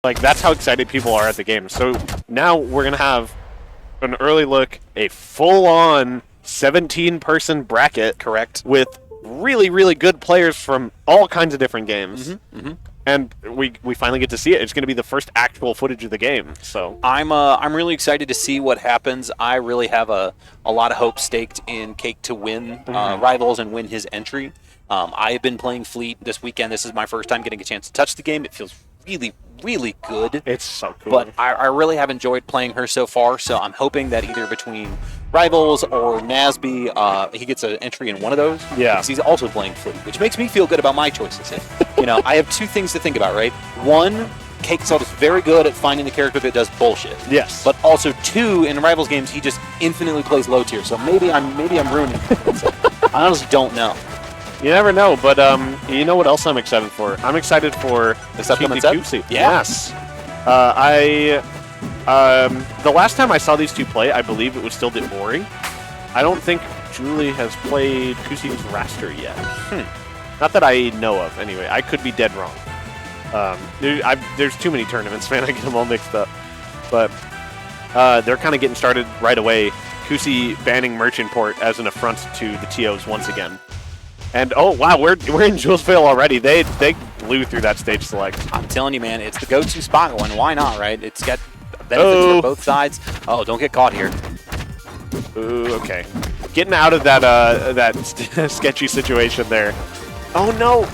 Like, that's how excited people are at the game. So now we're going to have an early look, a full-on 17-person bracket. Correct. With really, really good players from all kinds of different games. And we finally get to see it. It's going to be the first actual footage of the game. So I'm really excited to see what happens. I really have a lot of hope staked in Cake to win Rivals and win his entry. I have been playing Fleet this weekend. This is my first time getting a chance to touch the game. It feels really, really good. It's so cool. But I really have enjoyed playing her so far, so I'm hoping that either between Rivals or Nasby, he gets an entry in one of those. Yeah. Because he's also playing Fleet, which makes me feel good about my choices. You know, I have two things to think about, right? One, Cakesalt is very good at finding the character that does bullshit. Yes. But also, two, in Rivals games, he just infinitely plays low tier, so maybe I'm ruining it. I honestly don't know. You never know, but you know what else I'm excited for? I'm excited for This upcoming set? Kusi. Yeah. Yes. The last time I saw these two play, I believe it was still Ori. I don't think Julie has played Kusi's Raster yet. Not that I know of, anyway. I could be dead wrong. There's too many tournaments, man. I get them all mixed up. But they're kind of getting started right away. Kusi banning Merchant Port as an affront to the TOs once again. And oh wow, we're in Julesville already. They blew through that stage select. I'm telling you, man, it's the go-to spot going. Why not, right? It's got benefits for both sides. Oh, don't get caught here. Ooh, okay. Getting out of that sketchy situation there. Oh no!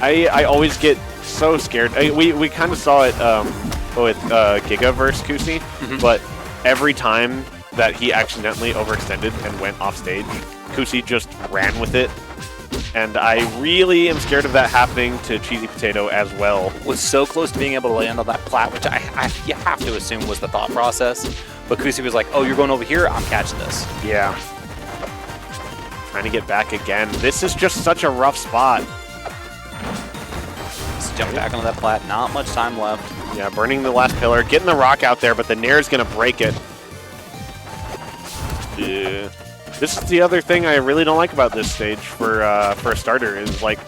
I always get so scared. We kind of saw it with Giga versus Kusi, but every time that he accidentally overextended and went off stage, Kusi just ran with it. And I really am scared of that happening to CheesyPotato as well. Was so close to being able to land on that plat, which you have to assume was the thought process. But Kusi was like, oh, you're going over here? I'm catching this. Yeah. Trying to get back again. This is just such a rough spot. Let's jump back onto that plat. Not much time left. Yeah, burning the last pillar. Getting the rock out there, but the Nair is going to break it. Yeah. This is the other thing I really don't like about this stage for a starter is like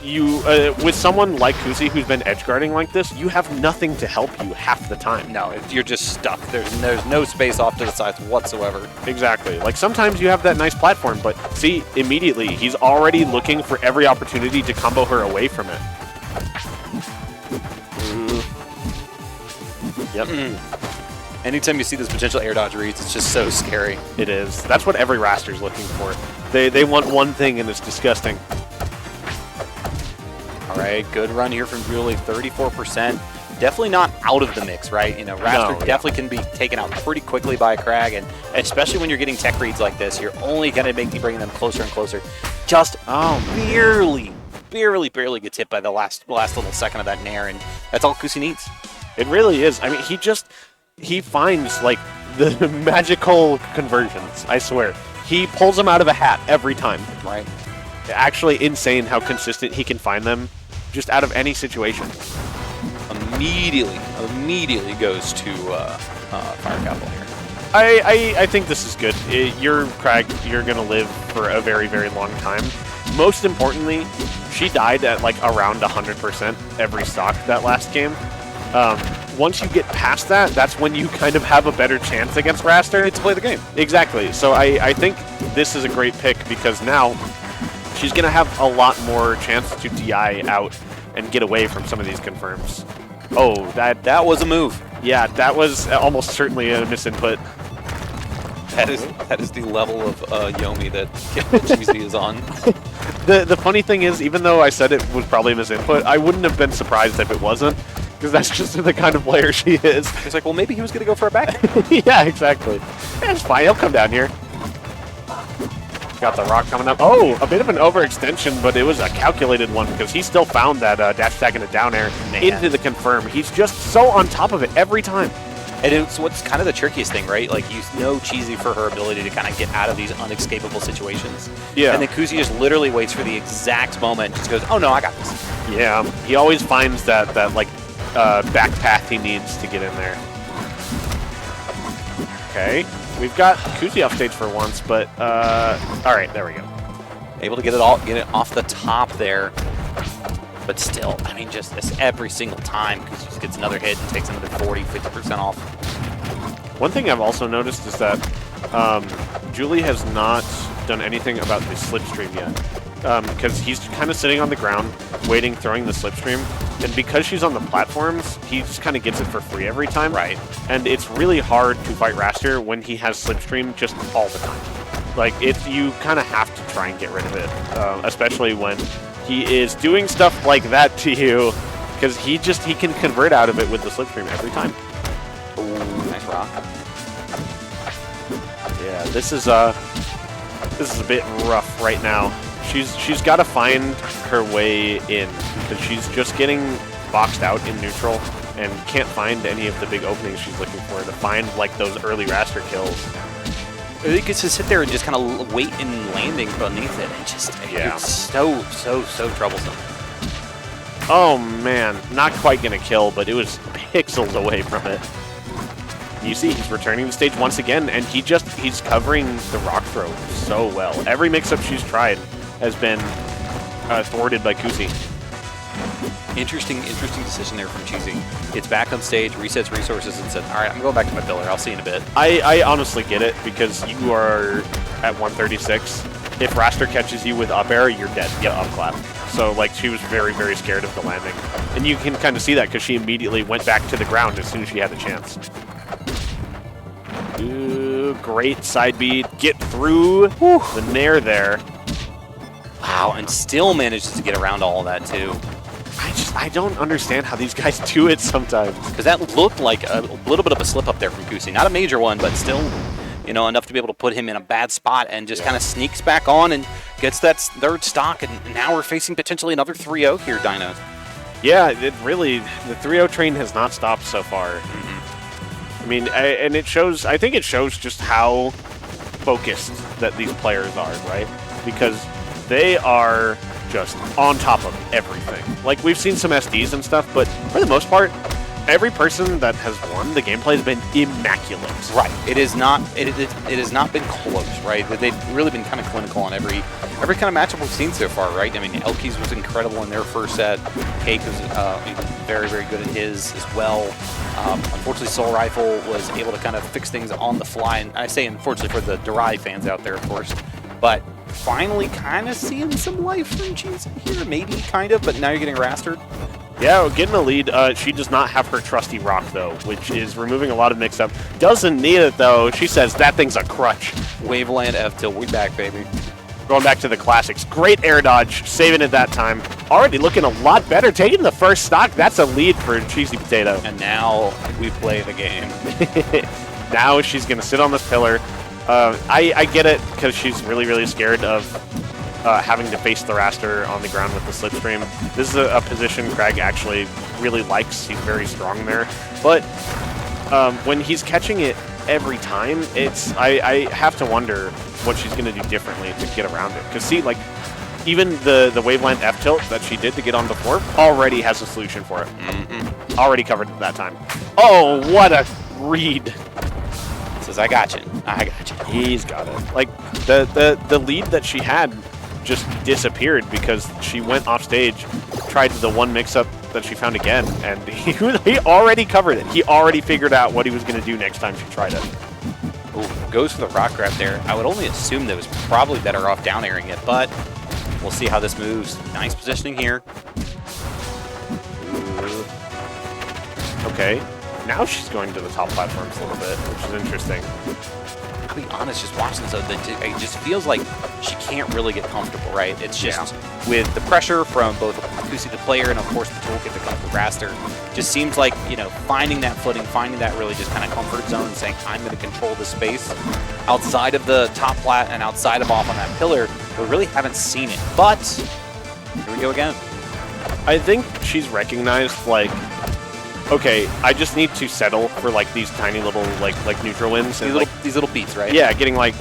with someone like Kusi who's been edge guarding like this, you have nothing to help you half the time. No, you're just stuck. There's no space off to the sides whatsoever. Exactly. Like sometimes you have that nice platform, but see, immediately he's already looking for every opportunity to combo her away from it. Yep. Anytime you see this potential air dodge reads, it's just so scary. It is. That's what every Raster's looking for. They want one thing, and it's disgusting. All right, good run here from Julie, 34%. Definitely not out of the mix, right? You know, Raster definitely can be taken out pretty quickly by a Crag, and especially when you're getting tech reads like this, you're only going to be bringing them closer and closer. Just barely gets hit by the last little second of that Nair, and that's all Kusi needs. It really is. I mean, he finds, like, the magical conversions, I swear. He pulls them out of a hat every time. Right. Actually insane how consistent he can find them just out of any situation. Immediately goes to Fire Capital here. I think this is good. You're Crag, you're going to live for a very, very long time. Most importantly, she died at, like, around 100% every stock that last game. Once you get past that, that's when you kind of have a better chance against Raster. You get to play the game. Exactly. So I think this is a great pick because now she's going to have a lot more chance to DI out and get away from some of these confirms. Oh, that was a move. Yeah, that was almost certainly a misinput. That is the level of Yomi that Cheesy is on. The funny thing is, even though I said it was probably a misinput, I wouldn't have been surprised if it wasn't. Because that's just the kind of player she is. It's like, well, maybe he was going to go for a back. Yeah, exactly. Yeah, it's fine. He'll come down here. Got the rock coming up. Oh, a bit of an overextension, but it was a calculated one because he still found that dash attack and a down air into the confirm. He's just so on top of it every time. And it's what's kind of the trickiest thing, right? Like, you know Cheesy for her ability to kind of get out of these unescapable situations. Yeah. And then Kusi just literally waits for the exact moment and just goes, oh, no, I got this. Yeah. He always finds that like, back path he needs to get in there. Okay. We've got Kusi off stage for once, but all right, there we go. Able to get it off the top there. But still, I mean, just this every single time, because she gets another hit and takes another 40, 50% off. One thing I've also noticed is that Julie has not done anything about the slipstream yet. Because he's kind of sitting on the ground, waiting, throwing the slipstream. And because she's on the platforms, he just kind of gets it for free every time. Right. And it's really hard to fight Raster when he has slipstream just all the time. Like, you kind of have to try and get rid of it, especially when he is doing stuff like that to you, because he can convert out of it with the slipstream every time. Ooh, nice rock. Yeah, this is a bit rough right now. She's got to find her way in, because she's just getting boxed out in neutral and can't find any of the big openings she's looking for to find like those early Raster kills. He gets to sit there and just kind of wait in landing beneath it, and just it's so troublesome. Oh man, not quite gonna kill, but it was pixels away from it. You see, he's returning to stage once again, and he's covering the rock throw so well. Every mix-up she's tried has been thwarted by Kusi. Interesting decision there from Cheesy. Gets back on stage, resets resources, and said, all right, I'm going back to my pillar. I'll see you in a bit. I honestly get it, because you are at 136. If Raster catches you with up air, you're dead. Get up clap. So, like, she was very, very scared of the landing. And you can kind of see that, because she immediately went back to the ground as soon as she had the chance. Ooh, great side beat. Get through the nair there. Wow, and still manages to get around all of that, too. I don't understand how these guys do it sometimes. Because that looked like a little bit of a slip up there from Kusi. Not a major one, but still, you know, enough to be able to put him in a bad spot, and just kind of sneaks back on and gets that third stock. And now we're facing potentially another 3-0 here, Dino. Yeah, it really, the 3-0 train has not stopped so far. I mean, and it shows, I think it shows just how focused that these players are, right? Because they are just on top of everything. Like, we've seen some SDs and stuff, but for the most part, every person that has won, the gameplay has been immaculate. Right. It has not been close, right? They've really been kind of clinical on every kind of matchup we've seen so far, right? I mean, Elkies was incredible in their first set. Cake was very, very good at his as well. Unfortunately, Soul Rifle was able to kind of fix things on the fly, and I say unfortunately for the Durai fans out there, of course. But finally kind of seeing some life from Cheesy here, maybe, kind of, but now you're getting rastered. Yeah, we're getting a lead. She does not have her trusty rock, though, which is removing a lot of mix-up. Doesn't need it, though. She says that thing's a crutch. Waveland F-tilt, we back, baby. Going back to the classics. Great air dodge, saving it that time. Already looking a lot better, taking the first stock. That's a lead for CheesyPotato. And now we play the game. Now she's going to sit on this pillar. I get it, because she's really, really scared of having to face the Raster on the ground with the slipstream. This is a position Craig actually really likes. He's very strong there. But when he's catching it every time, I have to wonder what she's going to do differently to get around it. Because see, like, even the Waveland F-tilt that she did to get on before already has a solution for it. Already covered it that time. Oh, what a read. Says, I got you. I got you. He's got it. Like, the lead that she had just disappeared because she went off stage, tried the one mix-up that she found again, and he already covered it. He already figured out what he was going to do next time she tried it. Ooh, goes for the rock grab there. I would only assume that it was probably better off down airing it, but we'll see how this moves. Nice positioning here. Ooh. Okay. Now she's going to the top platforms a little bit, which is interesting. I'll be honest, just watching this, it just feels like she can't really get comfortable, right? It's just with the pressure from both Kusi the player and, of course, the toolkit that comes with Raster. Just seems like, you know, finding that footing, finding that really just kind of comfort zone, saying, I'm going to control this space outside of the top plat and outside of off on that pillar. We really haven't seen it, but here we go again. I think she's recognized, like, okay, I just need to settle for like these tiny little like neutral wins and these little beats, right? Yeah, getting like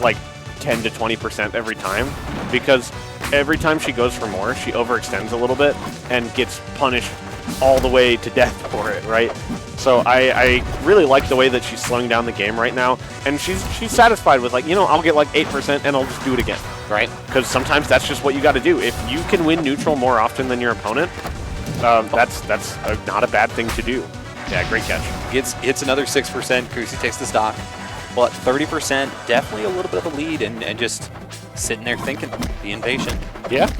10 to 20% every time, because every time she goes for more, she overextends a little bit and gets punished all the way to death for it, right? So I really like the way that she's slowing down the game right now, and she's satisfied with, like, you know, I'll get like 8% and I'll just do it again, right? Because sometimes that's just what you got to do. If you can win neutral more often than your opponent, That's not a bad thing to do. Yeah, great catch. Hits another 6%. Kusi takes the stock. But 30%, definitely a little bit of a lead, and just sitting there thinking, being patient. Yeah.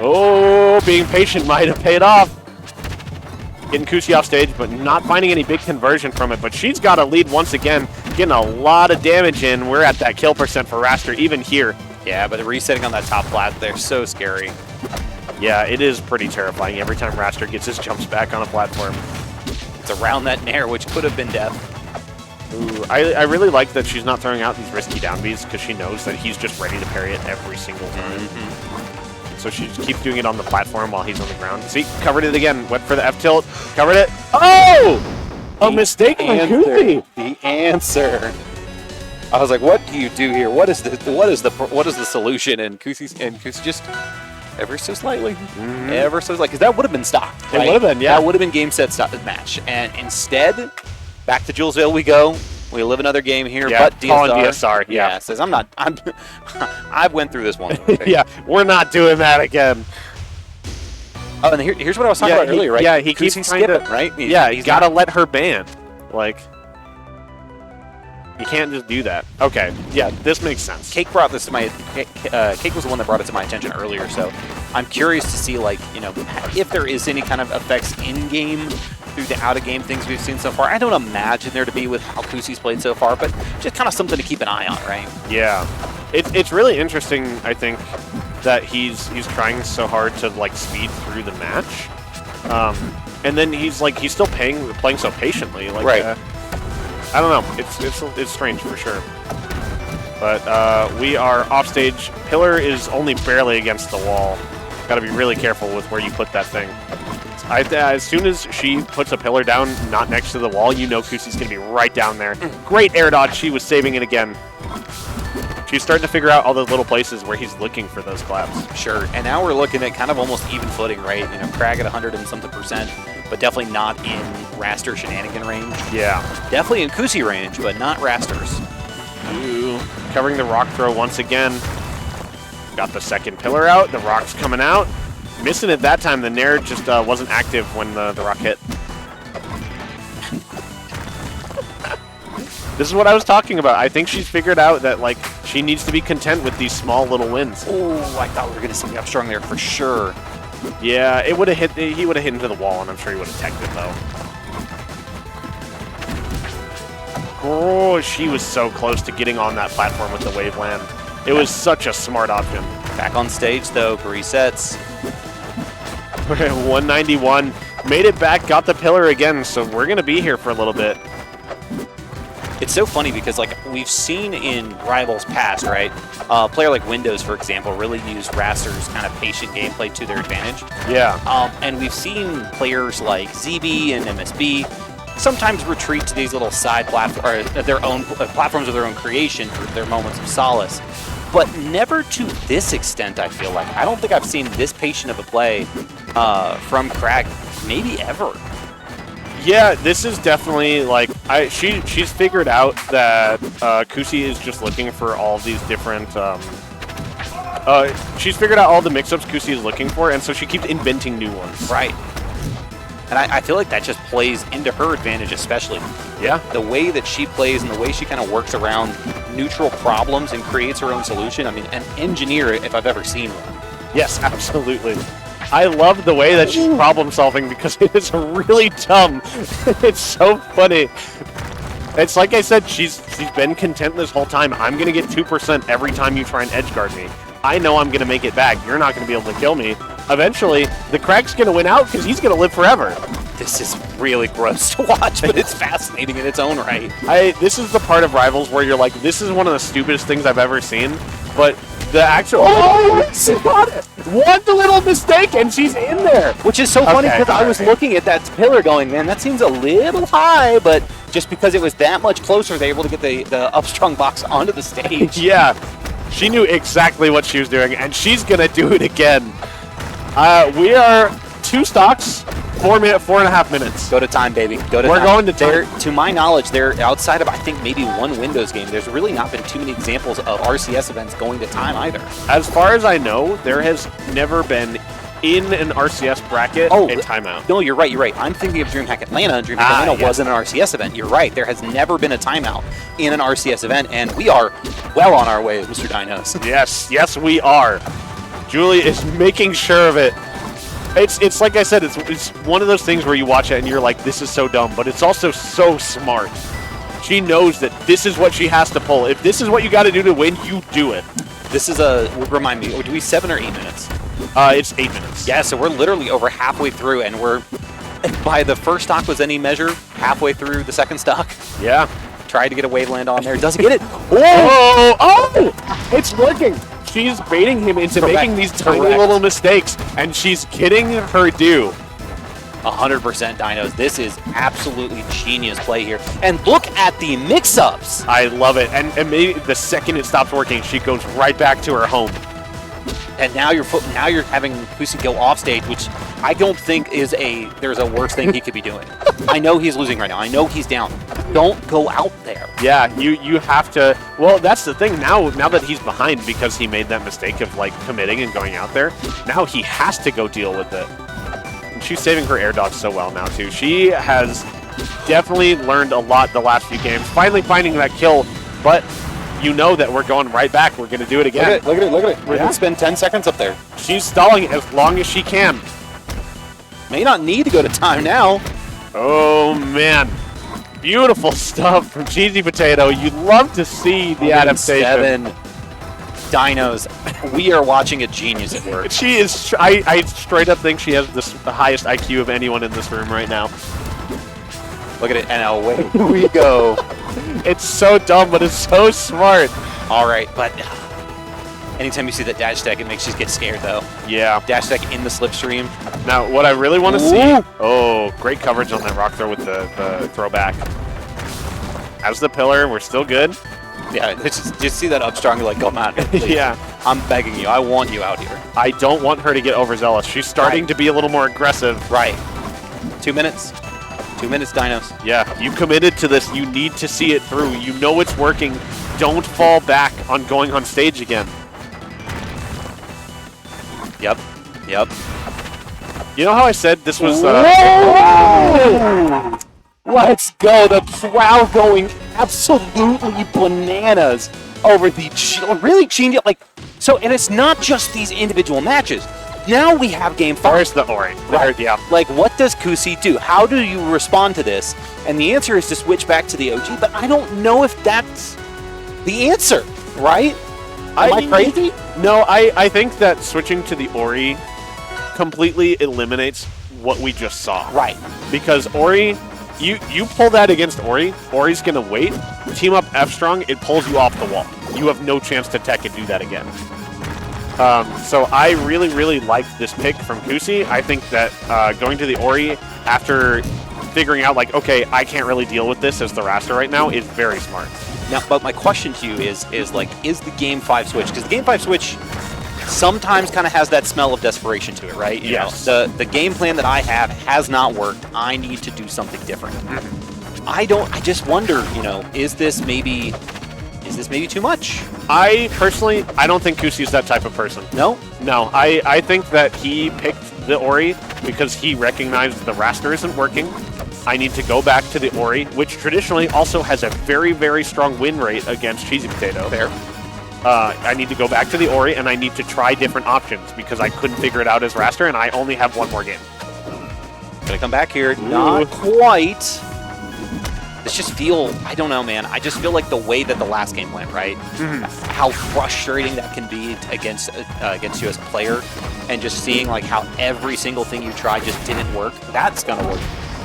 Oh, being patient might have paid off. Getting Kusi off stage, but not finding any big conversion from it. But she's got a lead once again, getting a lot of damage in. We're at that kill percent for Raster, even here. Yeah, but the resetting on that top flat, they're so scary. Yeah, it is pretty terrifying every time Raster gets his jumps back on a platform. It's around that nair, which could have been death. Ooh, I really like that she's not throwing out these risky down Bs because she knows that he's just ready to parry it every single time. So she just keeps doing it on the platform while he's on the ground. See, covered it again. Went for the F tilt. Covered it. Oh! A mistake by Kusi. The answer. I was like, what do you do here? What is the solution? And Kusi just ever so slightly, ever so slightly, because that would have been stopped. It would have been, yeah. That would have been game set stop match, and instead, back to Julesville we go. We live another game here, yeah, but DSR, yeah, says I've went through this one. Yeah, we're not doing that again. Oh, and here's what I was talking about earlier, right? Yeah, he keeps skipping, right? He's got to let her ban. Like, you can't just do that. Okay, yeah, this makes sense. Cake brought this to my. Cake was the one that brought it to my attention earlier, so I'm curious to see, like, if there is any kind of effects in game through the out-of-game things we've seen so far. I don't imagine there to be with how Kusi's played so far, but just kind of something to keep an eye on, right? Yeah, it's really interesting. I think that he's trying so hard to like speed through the match, and then he's still playing so patiently. Like, right. I don't know. It's strange for sure. But we are off stage. Pillar is only barely against the wall. Got to be really careful with where you put that thing. As soon as she puts a pillar down, not next to the wall, you know Kusi's going to be right down there. Great air dodge. She was saving it again. She's starting to figure out all those little places where he's looking for those claps. Sure. And now we're looking at kind of almost even footing, right? Crag at 100 and something %, but definitely not in Raster shenanigan range. Yeah. Definitely in Kusi range, but not Raster's. Ooh. Covering the rock throw once again. Got the second pillar out. The rock's coming out. Missing it that time. The nair just wasn't active when the rock hit. This is what I was talking about. I think she's figured out that, like, she needs to be content with these small little wins. Oh, I thought we were going to see the upstrung there for sure. Yeah, it would have hit. He would have hit into the wall, and I'm sure he would have teched it though. Oh, she was so close to getting on that platform with the wave land. It was such a smart option. Back on stage though, resets. 191, made it back, got the pillar again, so we're going to be here for a little bit. It's so funny because, like, we've seen in Rivals past, right? A player like Windows, for example, really use Raster's kind of patient gameplay to their advantage. Yeah. And we've seen players like ZB and MSB sometimes retreat to these little side platforms, or their own platforms of their own creation for their moments of solace. But never to this extent, I feel like. I don't think I've seen this patient of a play from Crag, maybe ever. Yeah, this is definitely, like, she's figured out that Kusi is just looking for all of these different, she's figured out all the mix-ups Kusi is looking for, and so she keeps inventing new ones. Right. And I feel like that just plays into her advantage especially. Yeah. The way that she plays and the way she kind of works around neutral problems and creates her own solution. I mean, an engineer if I've ever seen one. Yes, absolutely. I love the way that she's problem solving because it is really dumb. It's so funny. It's like I said, she's been content this whole time. I'm going to get 2% every time you try and edge guard me. I know I'm going to make it back. You're not going to be able to kill me. Eventually, the Crag's going to win out because he's going to live forever. This is really gross to watch, but it's fascinating in its own right. This is the part of Rivals where you're like, this is one of the stupidest things I've ever seen, but the actual... Oh, she got it! One little mistake, and she's in there! Which is so funny because I was looking at that pillar going, man, that seems a little high, but just because it was that much closer, they were able to get the upstrung box onto the stage. Yeah. She knew exactly what she was doing, and she's going to do it again. We are 2 stocks, 4.5 minutes. Go to time, baby. Go to We're time. Going to time. To my knowledge, they're outside of, I think, maybe one Windows game. There's really not been too many examples of RCS events going to time either. As far as I know, there has never been in an RCS bracket, Oh, a timeout. No, you're right. You're right. I'm thinking of DreamHack Atlanta, and DreamHack Atlanta wasn't an RCS event. You're right. There has never been a timeout in an RCS event, and we are well on our way, Mr. Dinos. Yes, we are. Julie is making sure of it. It's like I said, it's one of those things where you watch it and you're like, this is so dumb, but it's also so smart. She knows that this is what she has to pull. If this is what you got to do to win, you do it. This is remind me, do we 7 or 8 minutes? It's 8 minutes. Yeah, so we're literally over halfway through, and we're, by the first stock was any measure, halfway through the second stock. Yeah. Tried to get a waveland on there, doesn't get it. Oh! It's working. She's baiting him into making these tiny little mistakes, and she's getting her due. 100% Dinos. This is absolutely genius play here. And look at the mix-ups. I love it. And maybe the second it stops working, she goes right back to her home. And now you're having Kusi go off stage, which I don't think there's a worse thing he could be doing. I know he's losing right now. I know he's down. Don't go out there. Yeah, you have to. Well, that's the thing now that he's behind because he made that mistake of like committing and going out there. Now he has to go deal with it. And she's saving her air dodge so well now too. She has definitely learned a lot the last few games. Finally finding that kill, but you know that we're going right back. We're going to do it again. Look at it. We're going to spend 10 seconds up there. She's stalling as long as she can. May not need to go to time now. Oh, man. Beautiful stuff from CheesyPotato. You'd love to see the adaptation. 7 Dinos. We are watching a genius at work. She is. I straight up think she has the highest IQ of anyone in this room right now. Look at it, and away we go. It's so dumb, but it's so smart. All right, but anytime you see that dash tech, it makes you get scared, though. Yeah. Dash tech in the slipstream. Now, what I really want to see... Oh, great coverage on that rock throw with the throwback. As the pillar, we're still good. Yeah, just see that up strong, like, come on. Yeah. I'm begging you. I want you out here. I don't want her to get overzealous. She's starting to be a little more aggressive. Right. 2 minutes. 2 minutes, Dinos. Yeah, you committed to this. You need to see it through. You know it's working. Don't fall back on going on stage again. Yep. You know how I said this was... Let's go. The crowd going absolutely bananas over the... Really changing it. Like, so, and it's not just these individual matches. Now we have game 5. Where's the Ori? Right. Yeah. Like, what does Kusi do? How do you respond to this? And the answer is to switch back to the OG, but I don't know if that's the answer, right? Am I crazy? No, I think that switching to the Ori completely eliminates what we just saw. Right. Because Ori, you pull that against Ori, Ori's going to wait, team up F-Strong, it pulls you off the wall. You have no chance to tech and do that again. So I really, really like this pick from Kusi. I think that going to the Ori after figuring out, like, okay, I can't really deal with this as the Raster right now is very smart. Now, but my question to you is the Game 5 switch? Because the Game 5 switch sometimes kind of has that smell of desperation to it, right? You yes. know, the game plan that I have has not worked. I need to do something different. Mm-hmm. I just wonder, you know, is this maybe too much? I don't think Kusi is that type of person. No? No, I think that he picked the Ori because he recognized the Raster isn't working. I need to go back to the Ori, which traditionally also has a very, very strong win rate against CheesyPotato. Fair. I need to go back to the Ori, and I need to try different options because I couldn't figure it out as Raster, and I only have one more game. Gonna come back here. Not quite. This just I don't know, man. I just feel like the way that the last game went, right? Mm-hmm. How frustrating that can be against you as a player, and just seeing like how every single thing you tried just didn't work. That's gonna work.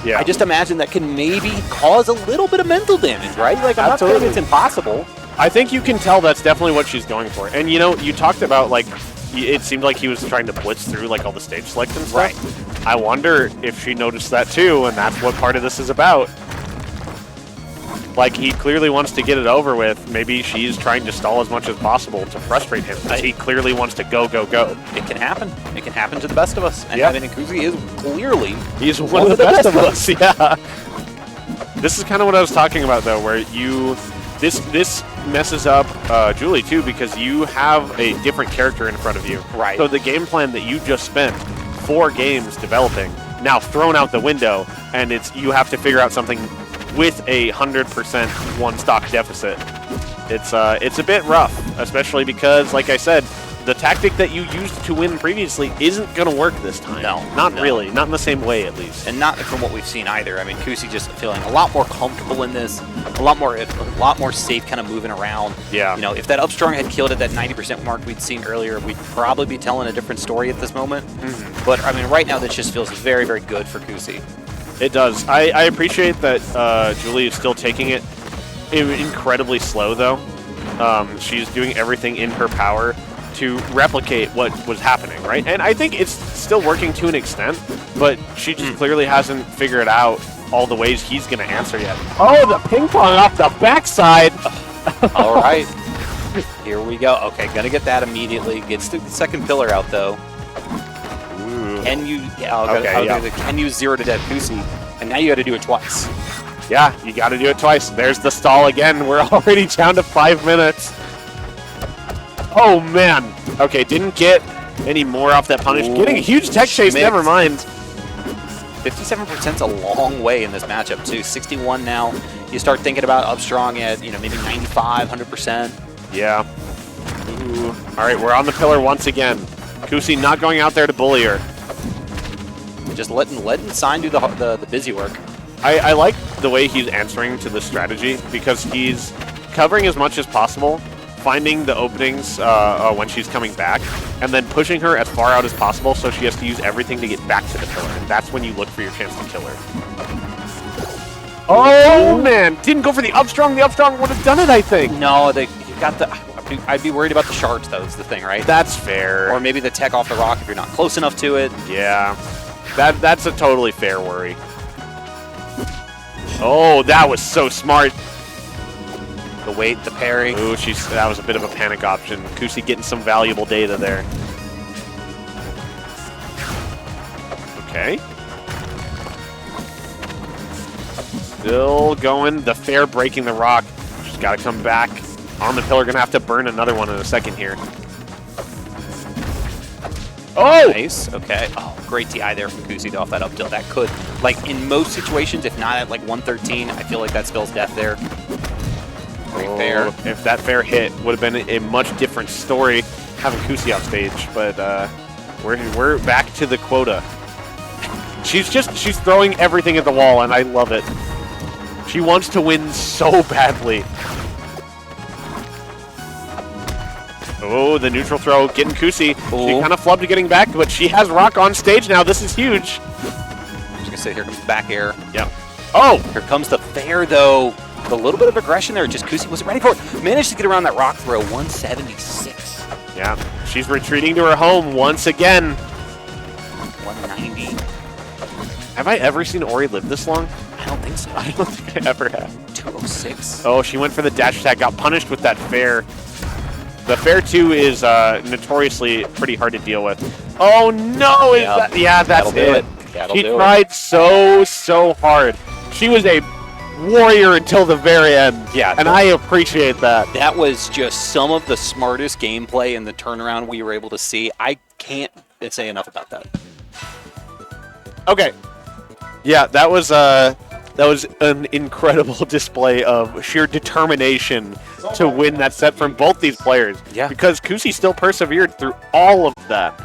Yeah. I just imagine that can maybe cause a little bit of mental damage, right? Like, I'm not saying it's impossible. I think you can tell that's definitely what she's going for. And, you know, you talked about, like, it seemed like he was trying to blitz through, like, all the stage select and stuff. Right. I wonder if she noticed that, too, and that's what part of this is about. Like, he clearly wants to get it over with. Maybe she's trying to stall as much as possible to frustrate him, because he clearly wants to go, go, go. It can happen. It can happen to the best of us. And yeah. I mean, Kusi is clearly He's one of the best of us, yeah. This is kind of what I was talking about, though, where this messes up Julie, too, because you have a different character in front of you. Right. So the game plan that you just spent 4 games developing now thrown out the window, and you have to figure out something with a 100% one-stock deficit. It's a bit rough, especially because, like I said, the tactic that you used to win previously isn't going to work this time. No. Not really. Not in the same way, at least. And not from what we've seen either. I mean, kusi just feeling a lot more comfortable in this, a lot more safe kind of moving around. Yeah. You know, if that upstrong had killed at that 90% mark we'd seen earlier, we'd probably be telling a different story at this moment. But, I mean, right now this just feels very, very good for kusi. It does. I appreciate that Julie is still taking it incredibly slow, though. She's doing everything in her power to replicate what was happening, right? And I think it's still working to an extent, but she just clearly hasn't figured out all the ways he's going to answer yet. Oh, the ping pong off the backside! All right. Here we go. Okay, gonna get that immediately. Gets the second pillar out, though. Ooh. Can you... Yeah, can you 0 to dead kusi? And now you got to do it twice. Yeah, you got to do it twice. There's the stall again. We're already down to 5 minutes. Oh, man. Okay, didn't get any more off that punish. Ooh. Getting a huge tech chase, never mind. 57% is a long way in this matchup, too. 61 now. You start thinking about upstrong at, maybe 95, 100%. Yeah. Ooh. All right, we're on the pillar once again. Kusi not going out there to bully her. Just letting Sign do the busy work. I like the way he's answering to the strategy because he's covering as much as possible, finding the openings when she's coming back, and then pushing her as far out as possible so she has to use everything to get back to the pillar, and that's when you look for your chance to kill her. Oh, man! Didn't go for the upstrong. The upstrong would have done it, I think. No, you got the... I'd be worried about the shards, though, is the thing, right? That's fair. Or maybe the tech off the rock if you're not close enough to it. Yeah. That's a totally fair worry. Oh, that was so smart. The wait, the parry. Ooh, that was a bit of a panic option. Kusi getting some valuable data there. Okay. Still going. The fair breaking the rock. She's got to come back on the pillar. Gonna have to burn another one in a second here. Oh! Nice. Okay. Oh, great DI there from kusi off that up tilt. That could, like, in most situations, if not at, like, 113, I feel like that spells death there. Great fair. If that fair hit, would have been a much different story having Kusi off stage, but we're back to the quota. She's throwing everything at the wall, and I love it. She wants to win so badly. Oh, the neutral throw getting Kusi. She kind of flubbed getting back, but she has Rock on stage now. This is huge. I was going to say, here comes back air. Yep. Oh! Here comes the fair, though. With a little bit of aggression there. Just kusi wasn't ready for it. Managed to get around that rock throw. 176. Yeah. She's retreating to her home once again. 190. Have I ever seen Ori live this long? I don't think so. I don't think I ever have. 206. Oh, she went for the dash attack. Got punished with that fair. The fair 2 is notoriously pretty hard to deal with. Oh, no! Yeah, that's it. She tried so hard. She was a warrior until the very end. Yeah. And I appreciate that. That was just some of the smartest gameplay in the turnaround we were able to see. I can't say enough about that. Okay. Yeah, that was an incredible display of sheer determination to win that set from both these players. Yeah. Because Kusi still persevered through all of that.